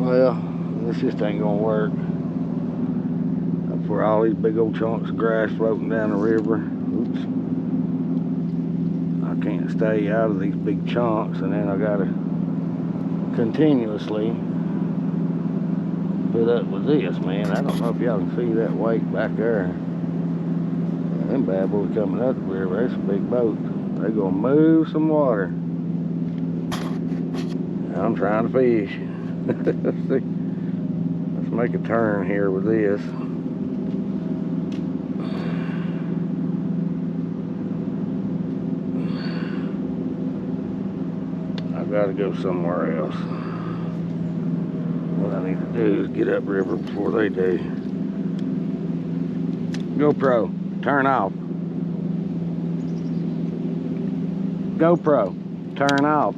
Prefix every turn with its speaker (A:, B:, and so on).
A: Well, this just ain't gonna work. For all these big old chunks of grass floating down the river. Oops. I can't stay out of these big chunks, and then I gotta continuously put up with this, man. I don't know if y'all can see that weight back there. Yeah, them bad boys coming up the river, that's a big boat. They're gonna move some water. I'm trying to fish. See, let's make a turn here with this. I've got to go somewhere else. What I need to do is get upriver before they do. GoPro, turn off. GoPro, turn off.